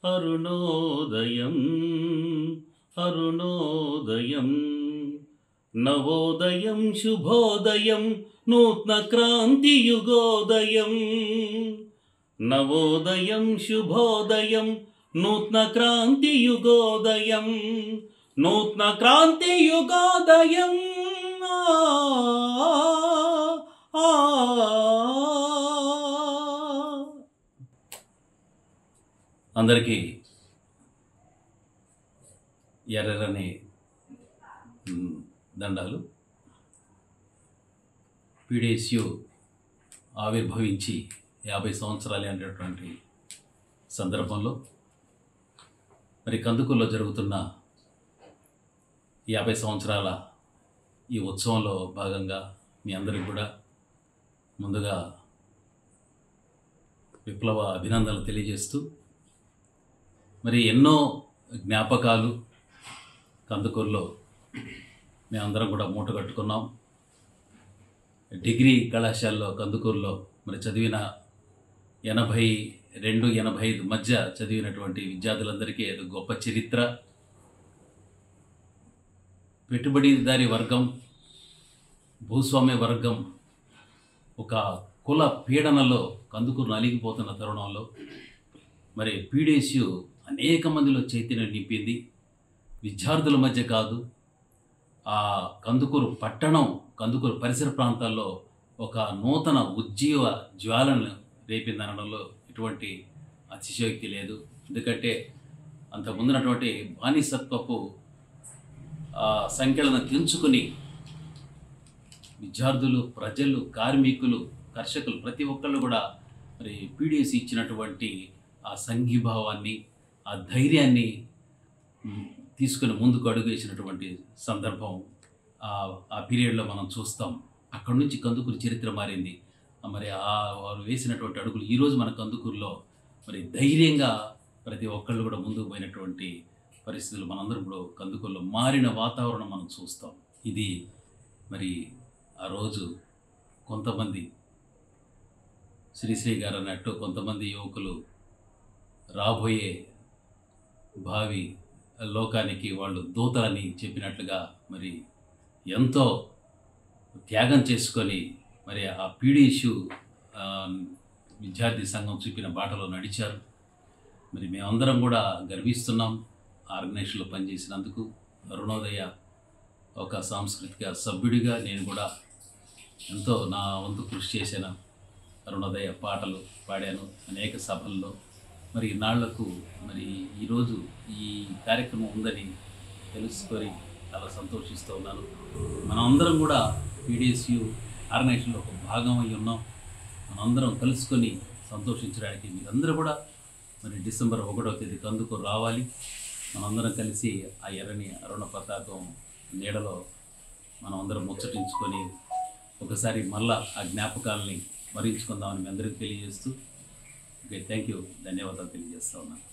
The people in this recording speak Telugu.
అరుణోదయం అరుణోదయం నవోదయం శుభోదయం నూత్న క్రాంతి యుగోదయం నవోదయం శుభోదయం నూత్న క్రాంతి యుగోదయం నూత్న క్రాంతి యుగోదయం అందరికీ ఎర్రని దండాలు. పీడిఎస్యు ఆవిర్భవించి 50 సంవత్సరాలు అనేటటువంటి సందర్భంలో మరి కందుకూరులో జరుగుతున్న 50 సంవత్సరాల ఈ ఉత్సవంలో భాగంగా మీ అందరికీ కూడా ముందుగా విప్లవ అభినందనలు తెలియజేస్తూ మరి ఎన్నో జ్ఞాపకాలు కందుకూరులో మేమందరం కూడా మూట కట్టుకున్నాం. డిగ్రీ కళాశాలలో కందుకూరులో మరి చదివిన 82-85 మధ్య చదివినటువంటి విద్యార్థులందరికీ అది గొప్ప చరిత్ర. పెట్టుబడిదారీ వర్గం, భూస్వామ్య వర్గం ఒక కుల పీడనలో కందుకూరు నలిగిపోతున్న తరుణంలో మరి పీడిఎస్యు అనేక మందిలో చైతన్యం నింపింది. విద్యార్థుల మధ్య కాదు, ఆ కందుకూరు పట్టణం, కందుకూరు పరిసర ప్రాంతాల్లో ఒక నూతన ఉజ్జీవ జ్వాలను రేపిందనడంలో ఎటువంటి అతిశయోక్తి లేదు. ఎందుకంటే అంతకుముందున్నటువంటి బానిసత్వపు సంఖ్యలను తెంచుకుని విద్యార్థులు, ప్రజలు, కార్మికులు, కర్షకులు ప్రతి ఒక్కళ్ళు కూడా మరి పీడిఎస్ ఇచ్చినటువంటి ఆ సంఘీభావాన్ని, ఆ ధైర్యాన్ని తీసుకుని ముందుకు అడుగు వేసినటువంటి సందర్భం ఆ పీరియడ్లో మనం చూస్తాం. అక్కడి నుంచి కందుకూరు చరిత్ర మారింది. మరి వారు వేసినటువంటి అడుగులు ఈరోజు మన కందుకూరులో మరి ధైర్యంగా ప్రతి ఒక్కళ్ళు కూడా ముందుకు పోయినటువంటి పరిస్థితులు మనందరం కూడా కందుకూరులో మారిన వాతావరణం మనం చూస్తాం. ఇది మరి ఆ రోజు కొంతమంది శ్రీశ్రీ గారు అన్నట్టు కొంతమంది యువకులు రాబోయే భావి లోకానికి వాళ్ళు దూతలని చెప్పినట్లుగా మరి ఎంతో త్యాగం చేసుకొని మరి ఆ పీడిఎస్యు విద్యార్థి సంఘం చూపిన బాటలో నడిచారు. మరి మేమందరం కూడా గర్విస్తున్నాం ఆర్గనైజేషన్లో పనిచేసినందుకు. అరుణోదయ ఒక సాంస్కృతిక సభ్యుడిగా నేను కూడా ఎంతో నా వంతు కృషి చేశాను. అరుణోదయ పాటలు పాడాను అనేక సభల్లో. మరి నాళ్లకు మరి ఈరోజు ఈ కార్యక్రమం ఉందని తెలుసుకొని చాలా సంతోషిస్తూ ఉన్నాను. మనమందరం కూడా పీడిఎస్యు ఆర్గనైజేషన్లో ఒక భాగం అయి ఉన్నాం. మనందరం కలుసుకొని సంతోషించడానికి మీరందరూ కూడా మరి డిసెంబర్ 1వ తేదీ కందుకూరు రావాలి. మనందరం కలిసి ఆ ఎర్రని అరుణ పతాకం నీడలో మనం అందరం ముచ్చటించుకొని ఒకసారి మళ్ళా ఆ జ్ఞాపకాలని మరించుకుందామని మీ అందరికీ తెలియజేస్తూ ఓకే, థ్యాంక్ యూ, ధన్యవాదాలు తెలియజేస్తా ఉన్నాను.